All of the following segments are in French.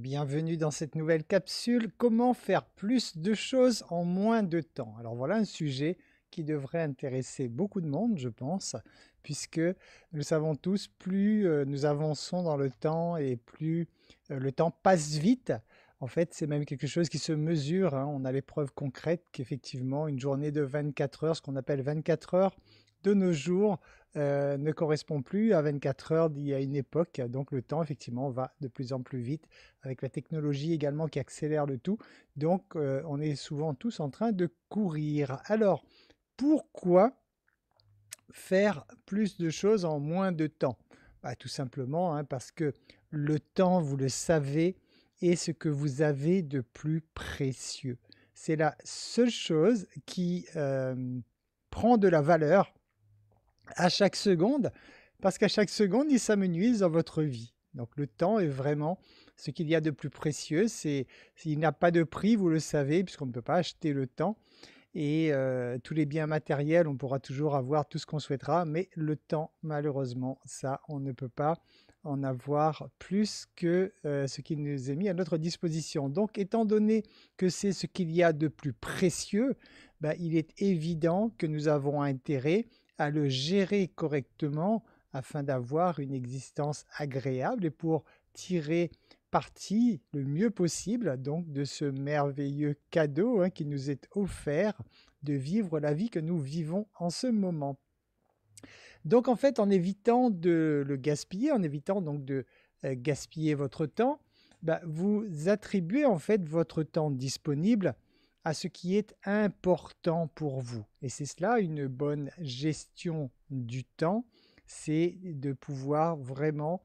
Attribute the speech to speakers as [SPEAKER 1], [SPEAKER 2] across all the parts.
[SPEAKER 1] Bienvenue dans cette nouvelle capsule. Comment faire plus de choses en moins de temps? Alors voilà un sujet qui devrait intéresser beaucoup de monde, je pense, puisque nous le savons tous, plus nous avançons dans le temps et plus le temps passe vite. En fait, c'est même quelque chose qui se mesure, hein. On a les preuves concrètes qu'effectivement, une journée de 24 heures, ce qu'on appelle 24 heures de nos jours, ne correspond plus à 24 heures d'il y a une époque. Donc le temps, effectivement, va de plus en plus vite, avec la technologie également qui accélère le tout. Donc on est souvent tous en train de courir. Alors, pourquoi faire plus de choses en moins de temps? Tout simplement, hein, parce que le temps, vous le savez, est ce que vous avez de plus précieux. C'est la seule chose qui prend de la valeur à chaque seconde, parce qu'à chaque seconde, il s'amenuise dans votre vie. Donc le temps est vraiment ce qu'il y a de plus précieux. S'il n'a pas de prix, vous le savez, puisqu'on ne peut pas acheter le temps. Et tous les biens matériels, on pourra toujours avoir tout ce qu'on souhaitera, mais le temps, malheureusement, ça, on ne peut pas en avoir plus que ce qui nous est mis à notre disposition. Donc, étant donné que c'est ce qu'il y a de plus précieux, il est évident que nous avons intérêt à le gérer correctement afin d'avoir une existence agréable et pour tirer parti le mieux possible donc de ce merveilleux cadeau, hein, qui nous est offert de vivre la vie que nous vivons en ce moment. Donc en fait, en évitant de le gaspiller, en évitant donc de gaspiller votre temps, vous attribuez en fait votre temps disponible à ce qui est important pour vous. Et c'est cela une bonne gestion du temps, c'est de pouvoir vraiment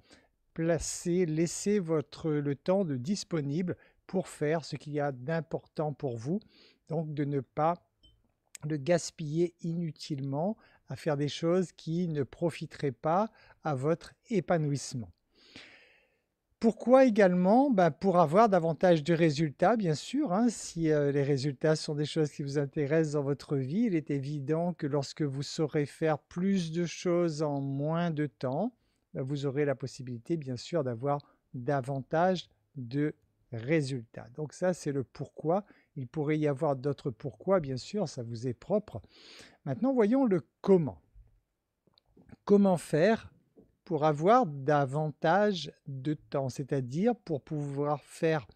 [SPEAKER 1] laisser le temps de disponible pour faire ce qu'il y a d'important pour vous. Donc de ne pas le gaspiller inutilement à faire des choses qui ne profiteraient pas à votre épanouissement. Pourquoi également? Pour avoir davantage de résultats, bien sûr, hein. Si les résultats sont des choses qui vous intéressent dans votre vie, il est évident que lorsque vous saurez faire plus de choses en moins de temps, vous aurez la possibilité, bien sûr, d'avoir davantage de résultats. Donc ça, c'est le pourquoi. Il pourrait y avoir d'autres pourquoi, bien sûr, ça vous est propre. Maintenant, voyons le comment. Comment faire pour avoir davantage de temps, c'est-à-dire pour pouvoir faire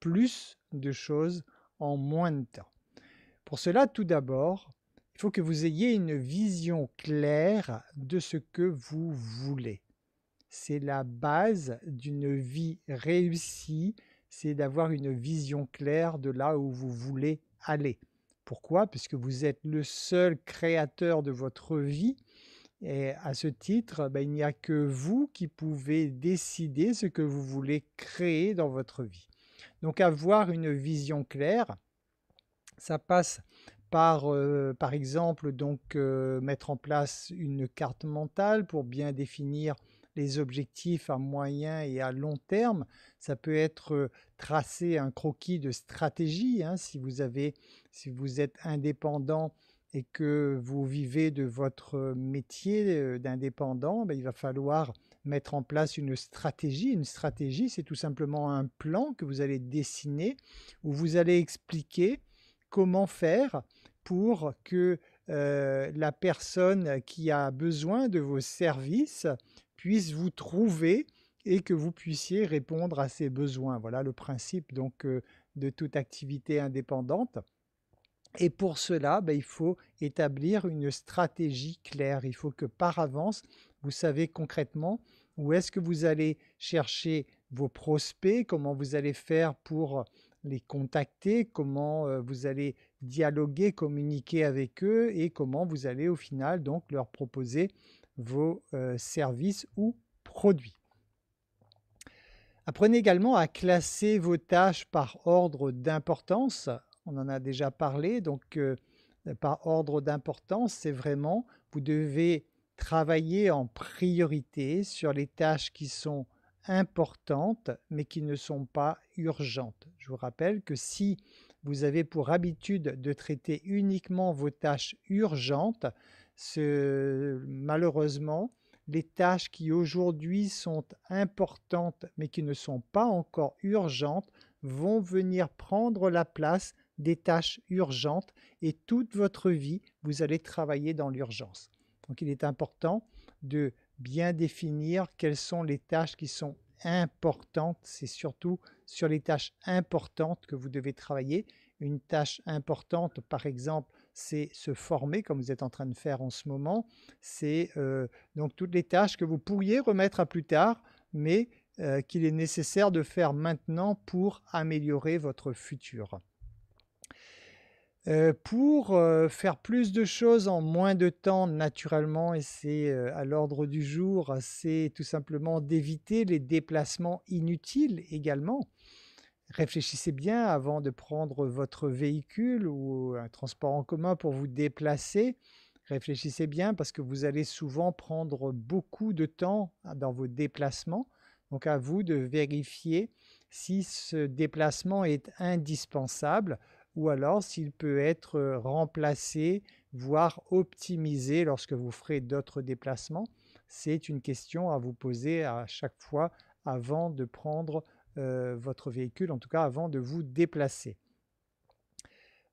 [SPEAKER 1] plus de choses en moins de temps. Pour cela, tout d'abord, il faut que vous ayez une vision claire de ce que vous voulez. C'est la base d'une vie réussie, c'est d'avoir une vision claire de là où vous voulez aller. Pourquoi? Puisque vous êtes le seul créateur de votre vie. Et à ce titre, il n'y a que vous qui pouvez décider ce que vous voulez créer dans votre vie. Donc avoir une vision claire, ça passe par exemple, mettre en place une carte mentale pour bien définir les objectifs à moyen et à long terme. Ça peut être tracer un croquis de stratégie, hein, si vous êtes indépendant et que vous vivez de votre métier d'indépendant, il va falloir mettre en place une stratégie. Une stratégie, c'est tout simplement un plan que vous allez dessiner où vous allez expliquer comment faire pour que la personne qui a besoin de vos services puisse vous trouver et que vous puissiez répondre à ses besoins. Voilà le principe donc de toute activité indépendante. Et pour cela, il faut établir une stratégie claire. Il faut que par avance, vous savez concrètement où est-ce que vous allez chercher vos prospects, comment vous allez faire pour les contacter, comment vous allez dialoguer, communiquer avec eux et comment vous allez au final donc leur proposer vos services ou produits. Apprenez également à classer vos tâches par ordre d'importance. On en a déjà parlé, donc par ordre d'importance, c'est vraiment, vous devez travailler en priorité sur les tâches qui sont importantes, mais qui ne sont pas urgentes. Je vous rappelle que si vous avez pour habitude de traiter uniquement vos tâches urgentes, malheureusement, les tâches qui aujourd'hui sont importantes mais qui ne sont pas encore urgentes vont venir prendre la place des tâches urgentes et toute votre vie, vous allez travailler dans l'urgence. Donc il est important de bien définir quelles sont les tâches qui sont importantes. C'est surtout sur les tâches importantes que vous devez travailler. Une tâche importante, par exemple, c'est se former, comme vous êtes en train de faire en ce moment. C'est donc toutes les tâches que vous pourriez remettre à plus tard, mais qu'il est nécessaire de faire maintenant pour améliorer votre futur. Pour faire plus de choses en moins de temps naturellement, et c'est à l'ordre du jour, c'est tout simplement d'éviter les déplacements inutiles également. Réfléchissez bien avant de prendre votre véhicule ou un transport en commun pour vous déplacer. Réfléchissez bien parce que vous allez souvent prendre beaucoup de temps dans vos déplacements. Donc à vous de vérifier si ce déplacement est indispensable ou alors s'il peut être remplacé, voire optimisé lorsque vous ferez d'autres déplacements. C'est une question à vous poser à chaque fois avant de prendre votre véhicule, en tout cas avant de vous déplacer.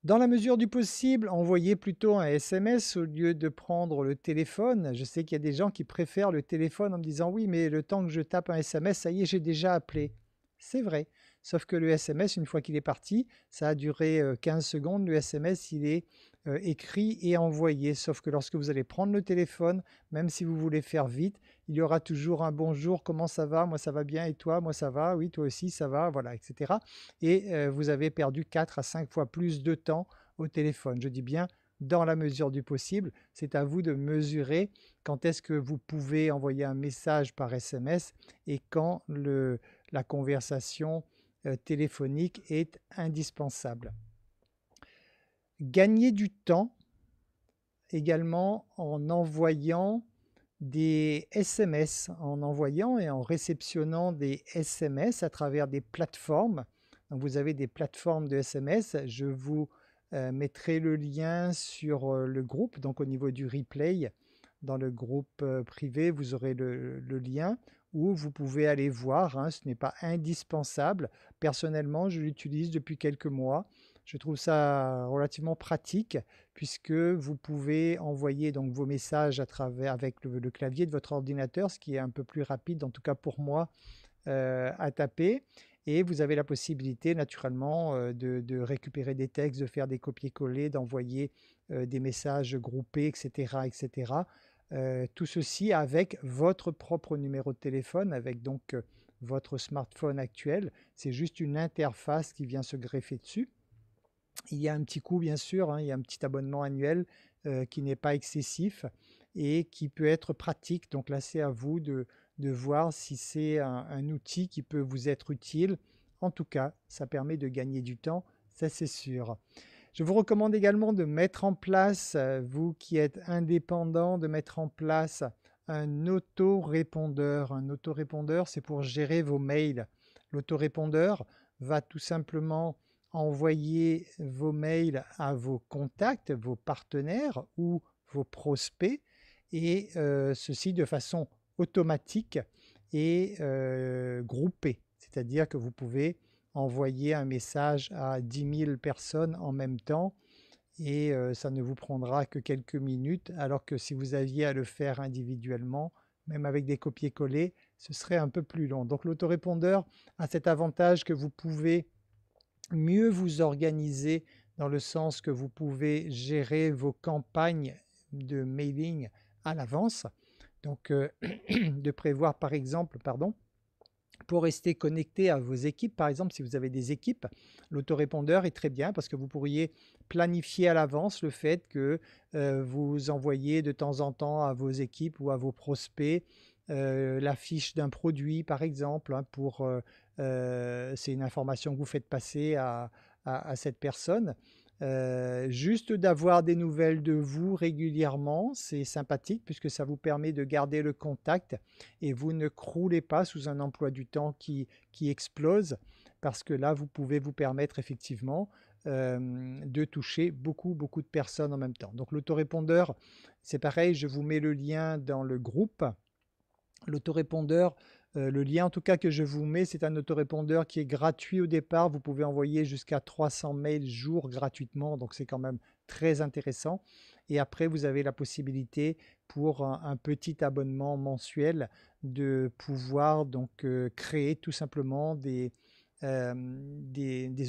[SPEAKER 1] Dans la mesure du possible, envoyez plutôt un SMS au lieu de prendre le téléphone. Je sais qu'il y a des gens qui préfèrent le téléphone en me disant oui, mais le temps que je tape un SMS, ça y est, j'ai déjà appelé. C'est vrai, sauf que le SMS, une fois qu'il est parti, ça a duré 15 secondes. Le SMS, il est écrit et envoyé. Sauf que lorsque vous allez prendre le téléphone, même si vous voulez faire vite, il y aura toujours un bonjour, comment ça va? Moi ça va bien et toi? Moi ça va, oui toi aussi ça va, voilà, etc. Et vous avez perdu 4 à 5 fois plus de temps au téléphone. Je dis bien dans la mesure du possible, c'est à vous de mesurer quand est-ce que vous pouvez envoyer un message par SMS et quand la conversation téléphonique est indispensable. Gagner du temps également en envoyant des SMS, en envoyant et en réceptionnant des SMS à travers des plateformes. Donc vous avez des plateformes de SMS, je vous mettrai le lien sur le groupe, donc au niveau du replay, dans le groupe privé, vous aurez le lien où vous pouvez aller voir, hein, ce n'est pas indispensable. Personnellement, je l'utilise depuis quelques mois. Je trouve ça relativement pratique puisque vous pouvez envoyer donc vos messages à travers, avec le clavier de votre ordinateur, ce qui est un peu plus rapide, en tout cas pour moi, à taper. Et vous avez la possibilité naturellement de récupérer des textes, de faire des copier-coller, d'envoyer des messages groupés, etc. etc. Tout ceci avec votre propre numéro de téléphone, avec donc votre smartphone actuel. C'est juste une interface qui vient se greffer dessus. Il y a un petit coût bien sûr, hein, il y a un petit abonnement annuel qui n'est pas excessif et qui peut être pratique. Donc là, c'est à vous de voir si c'est un outil qui peut vous être utile. En tout cas, ça permet de gagner du temps, ça c'est sûr. Je vous recommande également de mettre en place, vous qui êtes indépendant, de mettre en place un autorépondeur. Un autorépondeur, c'est pour gérer vos mails. L'autorépondeur va tout simplement envoyer vos mails à vos contacts, vos partenaires ou vos prospects, et ceci de façon automatique et groupée. C'est-à-dire que vous pouvez envoyer un message à 10 000 personnes en même temps et ça ne vous prendra que quelques minutes, alors que si vous aviez à le faire individuellement, même avec des copier-coller, ce serait un peu plus long. Donc l'autorépondeur a cet avantage que vous pouvez mieux vous organiser dans le sens que vous pouvez gérer vos campagnes de mailing à l'avance. Donc de prévoir par exemple, pour rester connecté à vos équipes, par exemple, si vous avez des équipes, l'autorépondeur est très bien parce que vous pourriez planifier à l'avance le fait que vous envoyez de temps en temps à vos équipes ou à vos prospects la fiche d'un produit, par exemple, hein, c'est une information que vous faites passer à cette personne. Juste d'avoir des nouvelles de vous régulièrement, c'est sympathique puisque ça vous permet de garder le contact et vous ne croulez pas sous un emploi du temps qui explose, parce que là, vous pouvez vous permettre effectivement de toucher beaucoup de personnes en même temps. Donc l'autorépondeur, c'est pareil, je vous mets le lien dans le groupe L'autorépondeur, le lien en tout cas que je vous mets, c'est un autorépondeur qui est gratuit au départ. Vous pouvez envoyer jusqu'à 300 mails jour gratuitement, donc c'est quand même très intéressant. Et après, vous avez la possibilité pour un petit abonnement mensuel de pouvoir donc créer tout simplement des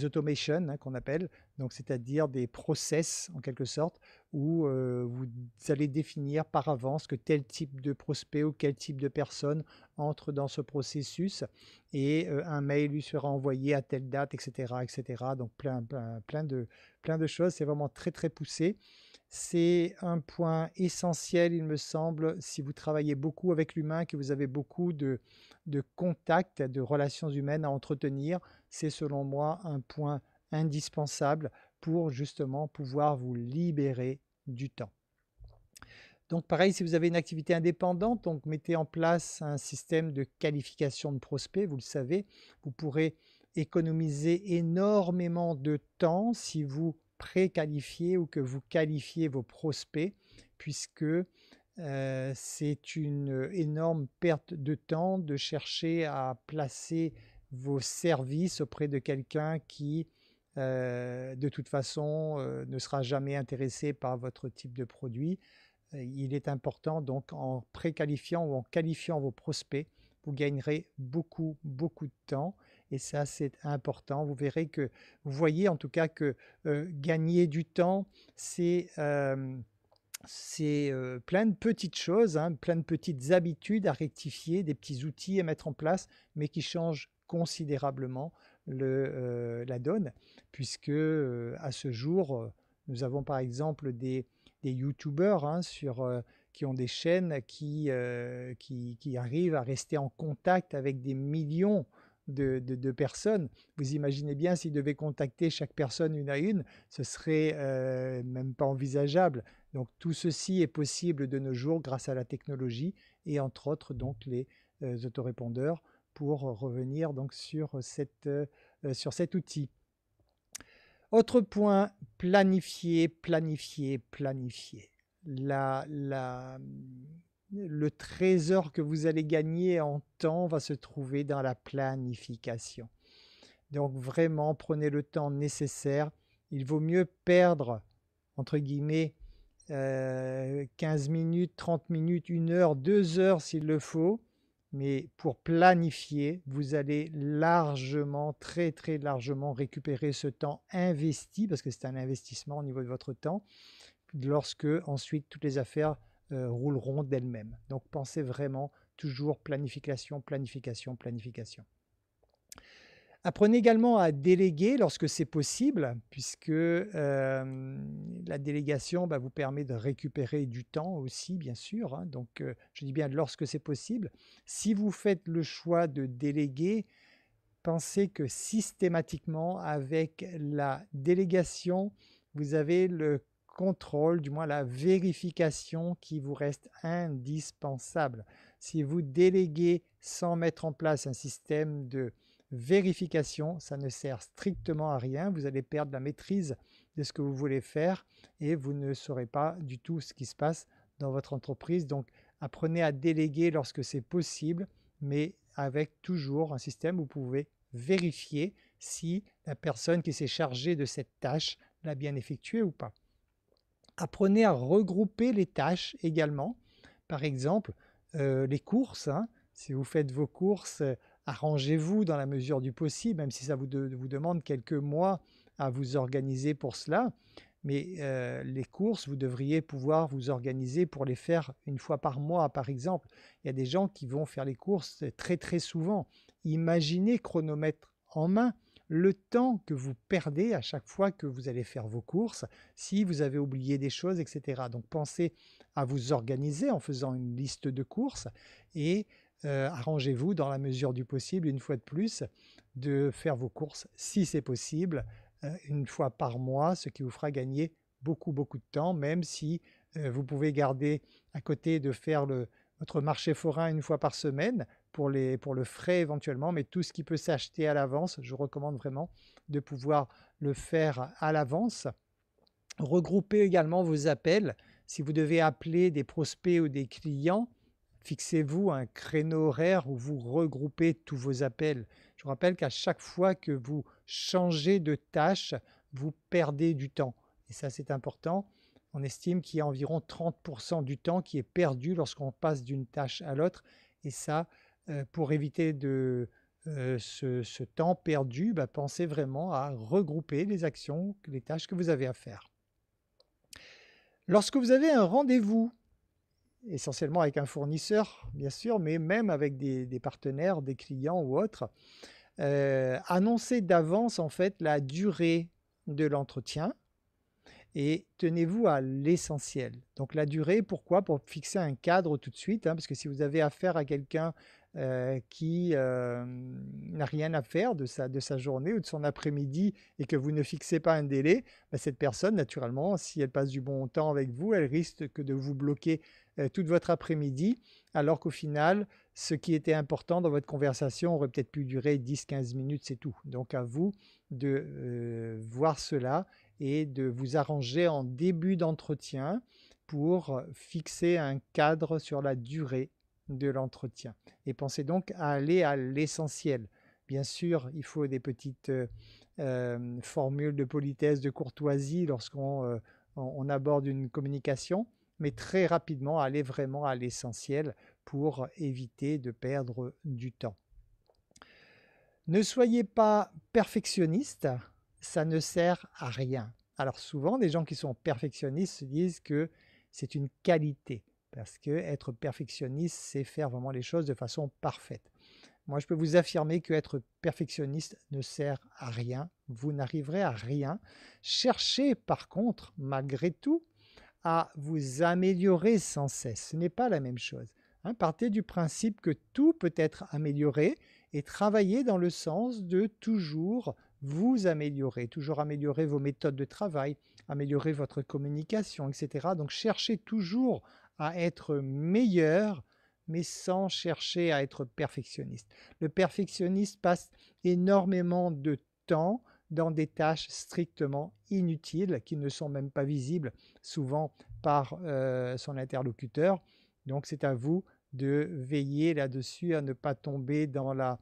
[SPEAKER 1] automations hein, qu'on appelle, donc c'est-à-dire des process en quelque sorte, où vous allez définir par avance que tel type de prospect ou quel type de personne entre dans ce processus et un mail lui sera envoyé à telle date, etc., etc. Donc plein de choses. C'est vraiment très très poussé. C'est un point essentiel, il me semble, si vous travaillez beaucoup avec l'humain, que vous avez beaucoup de contacts, de relations humaines à entretenir. C'est selon moi un point indispensable pour justement pouvoir vous libérer du temps. Donc pareil, si vous avez une activité indépendante, donc mettez en place un système de qualification de prospects, vous le savez, vous pourrez économiser énormément de temps si vous pré-qualifiez ou que vous qualifiez vos prospects, puisque c'est une énorme perte de temps de chercher à placer vos services auprès de quelqu'un qui, de toute façon, ne sera jamais intéressé par votre type de produit. Il est important donc en préqualifiant ou en qualifiant vos prospects, vous gagnerez beaucoup de temps et ça c'est important. Vous verrez que, vous voyez en tout cas que gagner du temps, c'est plein de petites choses, hein, plein de petites habitudes à rectifier, des petits outils à mettre en place, mais qui changent considérablement la donne, puisque à ce jour, nous avons par exemple des youtubeurs hein, qui ont des chaînes qui arrivent à rester en contact avec des millions de personnes. Vous imaginez bien s'ils devaient contacter chaque personne une à une, ce serait même pas envisageable. Donc tout ceci est possible de nos jours grâce à la technologie et entre autres donc les autorépondeurs pour revenir donc sur cet outil. Autre point, planifier, planifier, planifier. Le trésor que vous allez gagner en temps va se trouver dans la planification. Donc vraiment, prenez le temps nécessaire. Il vaut mieux perdre, entre guillemets, 15 minutes, 30 minutes, 1 heure, 2 heures s'il le faut. Mais pour planifier, vous allez largement, très très largement récupérer ce temps investi, parce que c'est un investissement au niveau de votre temps, lorsque ensuite toutes les affaires rouleront d'elles-mêmes. Donc pensez vraiment toujours planification, planification, planification. Apprenez également à déléguer lorsque c'est possible, puisque la délégation vous permet de récupérer du temps aussi, bien sûr. Hein. Donc, je dis bien lorsque c'est possible. Si vous faites le choix de déléguer, pensez que systématiquement, avec la délégation, vous avez le contrôle, du moins la vérification qui vous reste indispensable. Si vous déléguez sans mettre en place un système de vérification, ça ne sert strictement à rien. Vous allez perdre la maîtrise de ce que vous voulez faire et vous ne saurez pas du tout ce qui se passe dans votre entreprise. Donc, apprenez à déléguer lorsque c'est possible, mais avec toujours un système où vous pouvez vérifier si la personne qui s'est chargée de cette tâche l'a bien effectuée ou pas. Apprenez à regrouper les tâches également. Par exemple, les courses. Hein. Si vous faites vos courses, arrangez-vous dans la mesure du possible, même si ça vous demande quelques mois à vous organiser pour cela. Mais les courses, vous devriez pouvoir vous organiser pour les faire 1 fois par mois, par exemple. Il y a des gens qui vont faire les courses très très souvent. Imaginez, chronomètre en main, le temps que vous perdez à chaque fois que vous allez faire vos courses, si vous avez oublié des choses, etc. Donc pensez à vous organiser en faisant une liste de courses et arrangez-vous dans la mesure du possible, 1 fois de plus, de faire vos courses, si c'est possible, 1 fois par mois, ce qui vous fera gagner beaucoup de temps, même si vous pouvez garder à côté de faire votre marché forain 1 fois par semaine pour le frais éventuellement, mais tout ce qui peut s'acheter à l'avance, je recommande vraiment de pouvoir le faire à l'avance. Regroupez également vos appels. Si vous devez appeler des prospects ou des clients, Fixez-vous un créneau horaire où vous regroupez tous vos appels. Je vous rappelle qu'à chaque fois que vous changez de tâche, vous perdez du temps. Et ça, c'est important. On estime qu'il y a environ 30% du temps qui est perdu lorsqu'on passe d'une tâche à l'autre. Et ça, pour éviter ce temps perdu, pensez vraiment à regrouper les actions, les tâches que vous avez à faire. Lorsque vous avez un rendez-vous, essentiellement avec un fournisseur, bien sûr, mais même avec des partenaires, des clients ou autres, annoncez d'avance en fait la durée de l'entretien et tenez-vous à l'essentiel. Donc la durée, pourquoi? Pour fixer un cadre tout de suite, parce que si vous avez affaire à quelqu'un qui n'a rien à faire de sa journée ou de son après-midi et que vous ne fixez pas un délai, cette personne, naturellement, si elle passe du bon temps avec vous, elle risque que de vous bloquer toute votre après-midi, alors qu'au final, ce qui était important dans votre conversation aurait peut-être pu durer 10-15 minutes, c'est tout. Donc à vous de voir cela et de vous arranger en début d'entretien pour fixer un cadre sur la durée de l'entretien. Et pensez donc à aller à l'essentiel. Bien sûr, il faut des petites formules de politesse, de courtoisie lorsqu'on on aborde une communication, mais très rapidement aller vraiment à l'essentiel pour éviter de perdre du temps. Ne soyez pas perfectionniste, ça ne sert à rien. Alors souvent, des gens qui sont perfectionnistes se disent que c'est une qualité, parce que être perfectionniste, c'est faire vraiment les choses de façon parfaite. Moi, je peux vous affirmer qu'être perfectionniste ne sert à rien. Vous n'arriverez à rien. Cherchez par contre, malgré tout, à vous améliorer sans cesse. Ce n'est pas la même chose. Partez du principe que tout peut être amélioré et travaillez dans le sens de toujours vous améliorer, toujours améliorer vos méthodes de travail, améliorer votre communication, etc. Donc cherchez toujours à être meilleur, mais sans chercher à être perfectionniste. Le perfectionniste passe énormément de temps dans des tâches strictement inutiles qui ne sont même pas visibles souvent par son interlocuteur. Donc c'est à vous de veiller là-dessus à ne pas tomber dans la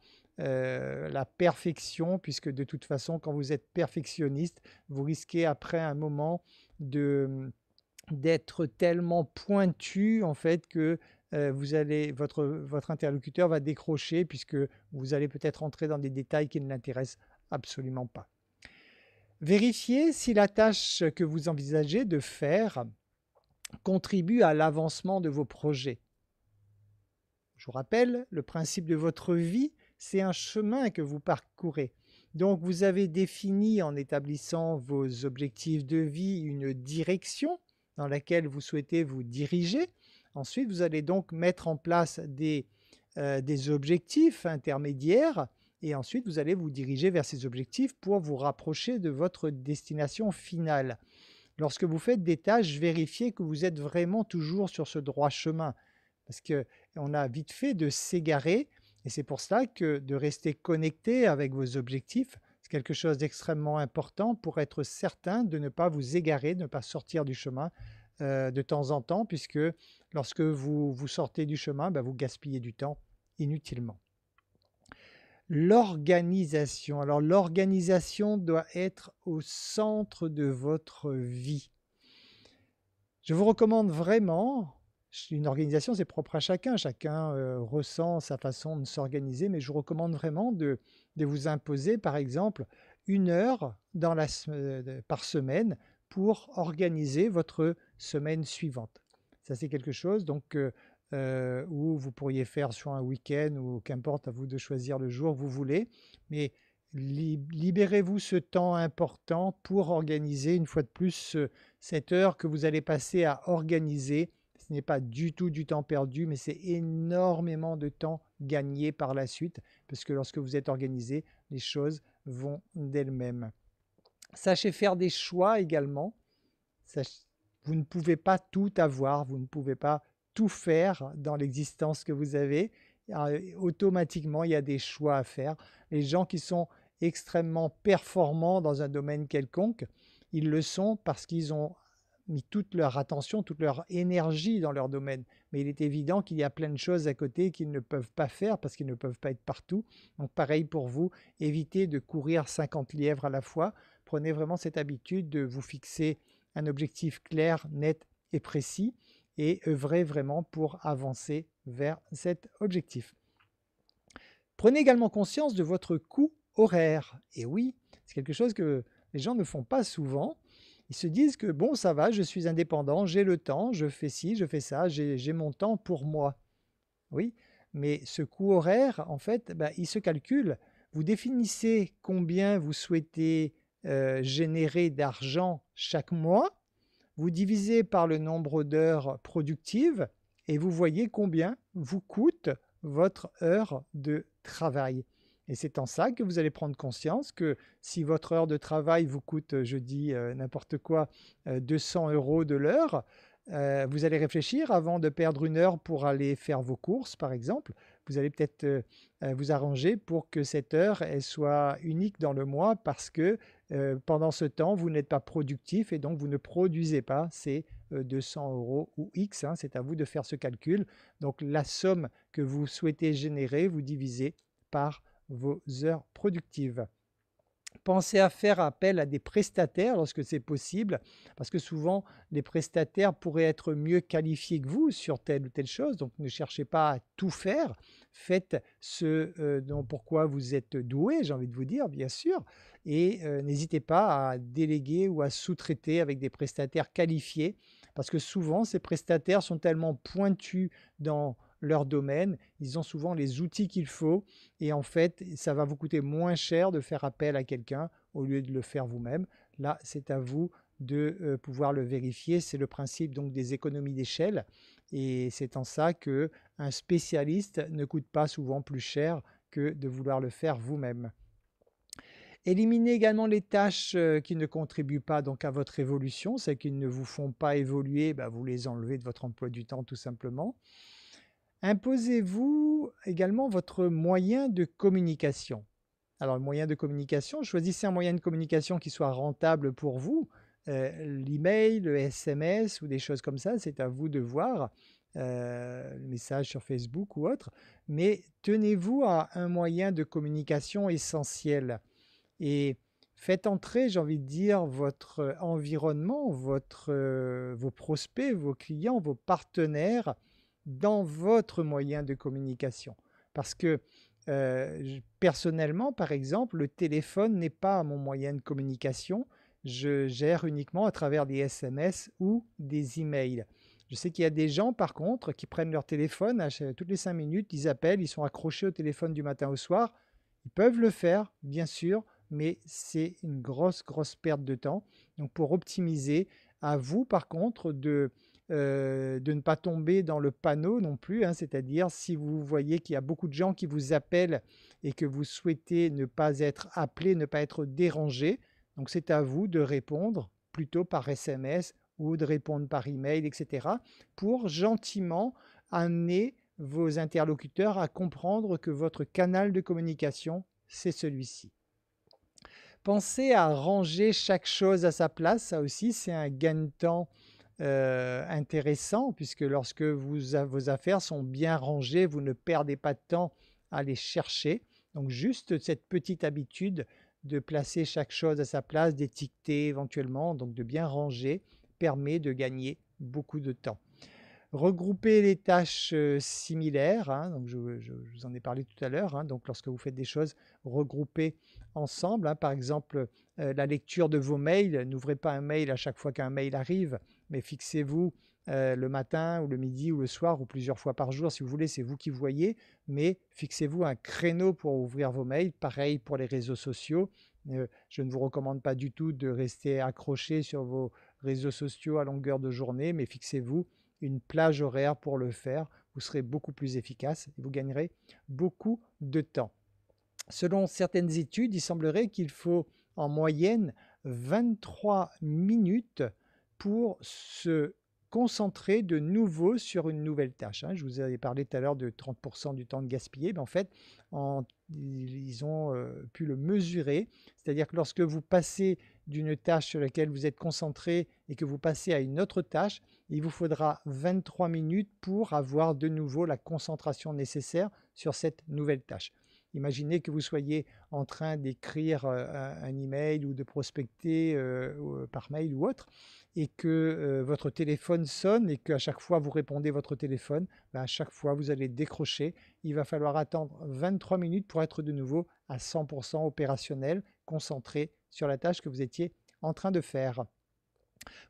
[SPEAKER 1] perfection, puisque de toute façon, quand vous êtes perfectionniste, vous risquez après un moment d'être tellement pointu en fait que votre interlocuteur va décrocher, puisque vous allez peut-être entrer dans des détails qui ne l'intéressent absolument pas. Vérifiez si la tâche que vous envisagez de faire contribue à l'avancement de vos projets. Je vous rappelle, le principe de votre vie, c'est un chemin que vous parcourez. Donc vous avez défini en établissant vos objectifs de vie une direction dans laquelle vous souhaitez vous diriger. Ensuite, vous allez donc mettre en place des objectifs intermédiaires et ensuite vous allez vous diriger vers ces objectifs pour vous rapprocher de votre destination finale. Lorsque vous faites des tâches, vérifiez que vous êtes vraiment toujours sur ce droit chemin, parce qu'on a vite fait de s'égarer, et c'est pour cela que de rester connecté avec vos objectifs, c'est quelque chose d'extrêmement important pour être certain de ne pas vous égarer, de ne pas sortir du chemin de temps en temps, puisque lorsque vous sortez du chemin, vous gaspillez du temps inutilement. L'organisation. Alors l'organisation doit être au centre de votre vie. Je vous recommande vraiment, une organisation c'est propre à chacun, chacun ressent sa façon de s'organiser, mais je vous recommande vraiment de vous imposer par exemple 1 heure par semaine pour organiser votre semaine suivante. Ça c'est quelque chose donc où vous pourriez faire sur un week-end ou qu'importe, à vous de choisir le jour que vous voulez, mais libérez-vous ce temps important pour organiser une fois de plus cette heure que vous allez passer à organiser. Ce n'est pas du tout du temps perdu, mais c'est énormément de temps gagné par la suite, parce que lorsque vous êtes organisé, les choses vont d'elles-mêmes. Sachez faire des choix également. Vous ne pouvez pas tout avoir, vous ne pouvez pas tout faire dans l'existence que vous avez. Automatiquement, il y a des choix à faire. Les gens qui sont extrêmement performants dans un domaine quelconque, ils le sont parce qu'ils ont mis toute leur attention, toute leur énergie dans leur domaine. Mais il est évident qu'il y a plein de choses à côté qu'ils ne peuvent pas faire parce qu'ils ne peuvent pas être partout. Donc pareil pour vous, évitez de courir 50 lièvres à la fois. Prenez vraiment cette habitude de vous fixer un objectif clair, net et précis et œuvrez vraiment pour avancer vers cet objectif. Prenez également conscience de votre coût horaire. Et oui, c'est quelque chose que les gens ne font pas souvent. Ils se disent que bon, ça va, je suis indépendant, j'ai le temps, je fais ci, je fais ça, j'ai mon temps pour moi. Oui, mais ce coût horaire, en fait, il se calcule. Vous définissez combien vous souhaitez générer d'argent chaque mois, vous divisez par le nombre d'heures productives et vous voyez combien vous coûte votre heure de travail. Et c'est en ça que vous allez prendre conscience que si votre heure de travail vous coûte, je dis n'importe quoi, 200 € de l'heure, vous allez réfléchir avant de perdre une heure pour aller faire vos courses, par exemple. Vous allez peut-être vous arranger pour que cette heure elle soit unique dans le mois parce que pendant ce temps, vous n'êtes pas productif et donc vous ne produisez pas ces 200 € ou X. Hein, c'est à vous de faire ce calcul. Donc la somme que vous souhaitez générer, vous divisez par vos heures productives. Pensez à faire appel à des prestataires lorsque c'est possible, parce que souvent les prestataires pourraient être mieux qualifiés que vous sur telle ou telle chose, donc ne cherchez pas à tout faire, faites ce pourquoi vous êtes doué, j'ai envie de vous dire, bien sûr, et n'hésitez pas à déléguer ou à sous-traiter avec des prestataires qualifiés, parce que souvent ces prestataires sont tellement pointus dans leur domaine, ils ont souvent les outils qu'il faut et en fait, ça va vous coûter moins cher de faire appel à quelqu'un au lieu de le faire vous-même. Là, c'est à vous de pouvoir le vérifier. C'est le principe donc des économies d'échelle et c'est en ça que un spécialiste ne coûte pas souvent plus cher que de vouloir le faire vous-même. Éliminez également les tâches qui ne contribuent pas donc à votre évolution, celles qui ne vous font pas évoluer, vous les enlevez de votre emploi du temps tout simplement. Imposez-vous également votre moyen de communication. Alors, le moyen de communication, choisissez un moyen de communication qui soit rentable pour vous. L'email, le SMS ou des choses comme ça, c'est à vous de voir. Le message sur Facebook ou autre. Mais tenez-vous à un moyen de communication essentiel. Et faites entrer, j'ai envie de dire, votre environnement, vos prospects, vos clients, vos partenaires dans votre moyen de communication. Parce que personnellement, par exemple, le téléphone n'est pas mon moyen de communication. Je gère uniquement à travers des SMS ou des emails. Je sais qu'il y a des gens, par contre, qui prennent leur téléphone toutes les 5 minutes, ils appellent, ils sont accrochés au téléphone du matin au soir. Ils peuvent le faire, bien sûr, mais c'est une grosse perte de temps. Donc pour optimiser, à vous, par contre, de ne pas tomber dans le panneau non plus, hein, c'est-à-dire si vous voyez qu'il y a beaucoup de gens qui vous appellent et que vous souhaitez ne pas être appelé, ne pas être dérangé, donc c'est à vous de répondre plutôt par SMS ou de répondre par email, etc., pour gentiment amener vos interlocuteurs à comprendre que votre canal de communication, c'est celui-ci. Pensez à ranger chaque chose à sa place, ça aussi c'est un gain de temps intéressant puisque lorsque vos affaires sont bien rangées, vous ne perdez pas de temps à les chercher. Donc juste cette petite habitude de placer chaque chose à sa place, d'étiqueter éventuellement, donc de bien ranger, permet de gagner beaucoup de temps. Regrouper les tâches similaires, hein, donc je vous en ai parlé tout à l'heure, hein, donc lorsque vous faites des choses regroupées ensemble, hein, par exemple la lecture de vos mails, n'ouvrez pas un mail à chaque fois qu'un mail arrive, mais fixez-vous le matin ou le midi ou le soir ou plusieurs fois par jour si vous voulez, c'est vous qui voyez, mais fixez-vous un créneau pour ouvrir vos mails, pareil pour les réseaux sociaux. Je ne vous recommande pas du tout de rester accroché sur vos réseaux sociaux à longueur de journée, mais fixez-vous une plage horaire pour le faire, vous serez beaucoup plus efficace et vous gagnerez beaucoup de temps. Selon certaines études, il semblerait qu'il faut en moyenne 23 minutes pour se concentrer de nouveau sur une nouvelle tâche, hein. Je vous avais parlé tout à l'heure de 30% du temps de gaspillé. Ben, en fait, ils ont pu le mesurer. C'est-à-dire que lorsque vous passez d'une tâche sur laquelle vous êtes concentré et que vous passez à une autre tâche, il vous faudra 23 minutes pour avoir de nouveau la concentration nécessaire sur cette nouvelle tâche. Imaginez que vous soyez en train d'écrire un email ou de prospecter par mail ou autre, et que votre téléphone sonne et qu'à chaque fois vous répondez votre téléphone, ben à chaque fois vous allez décrocher. Il va falloir attendre 23 minutes pour être de nouveau à 100% opérationnel, concentré sur la tâche que vous étiez en train de faire.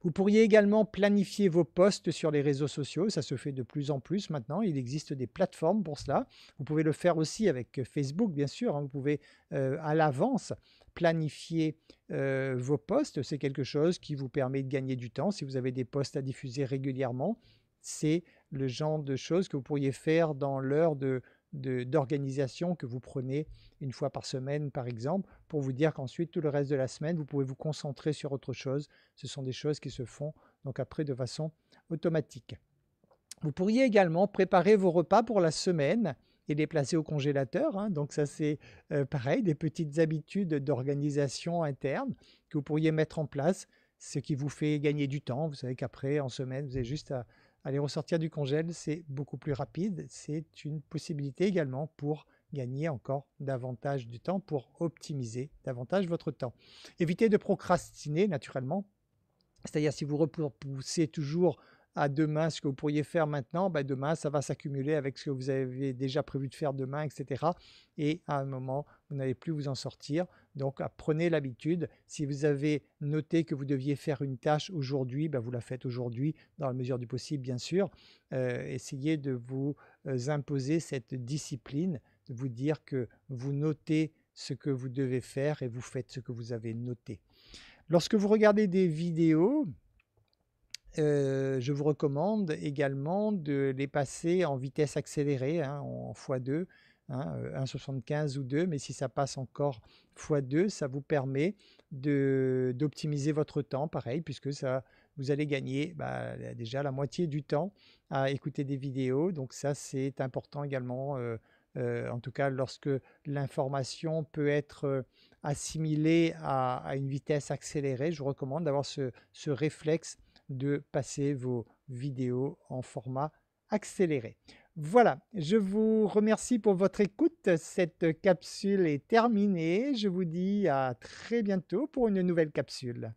[SPEAKER 1] Vous pourriez également planifier vos posts sur les réseaux sociaux, ça se fait de plus en plus maintenant, il existe des plateformes pour cela. Vous pouvez le faire aussi avec Facebook bien sûr, hein. Vous pouvez à l'avance planifier vos posts, c'est quelque chose qui vous permet de gagner du temps. Si vous avez des posts à diffuser régulièrement, c'est le genre de choses que vous pourriez faire dans l'heure d'organisation que vous prenez une fois par semaine par exemple, pour vous dire qu'ensuite tout le reste de la semaine vous pouvez vous concentrer sur autre chose. Ce sont des choses qui se font donc après de façon automatique. Vous pourriez également préparer vos repas pour la semaine et les placer au congélateur, hein. Donc ça c'est pareil, des petites habitudes d'organisation interne que vous pourriez mettre en place, ce qui vous fait gagner du temps. Vous savez qu'après en semaine vous avez juste à les ressortir du congèle, c'est beaucoup plus rapide. C'est une possibilité également pour gagner encore davantage du temps, pour optimiser davantage votre temps. Évitez de procrastiner naturellement, c'est-à-dire si vous repoussez toujours à demain ce que vous pourriez faire maintenant, ben demain ça va s'accumuler avec ce que vous avez déjà prévu de faire demain, etc. Et à un moment, vous n'allez plus vous en sortir. Donc prenez l'habitude, si vous avez noté que vous deviez faire une tâche aujourd'hui, ben vous la faites aujourd'hui dans la mesure du possible bien sûr. Essayez de vous imposer cette discipline, de vous dire que vous notez ce que vous devez faire et vous faites ce que vous avez noté. Lorsque vous regardez des vidéos, je vous recommande également de les passer en vitesse accélérée, hein, en x2, hein, 1,75 ou 2, mais si ça passe encore x2, ça vous permet d'optimiser votre temps, pareil, puisque vous allez gagner déjà la moitié du temps à écouter des vidéos. Donc ça, c'est important également, en tout cas lorsque l'information peut être assimilée à une vitesse accélérée. Je vous recommande d'avoir ce réflexe de passer vos vidéos en format accéléré. Voilà, je vous remercie pour votre écoute. Cette capsule est terminée. Je vous dis à très bientôt pour une nouvelle capsule.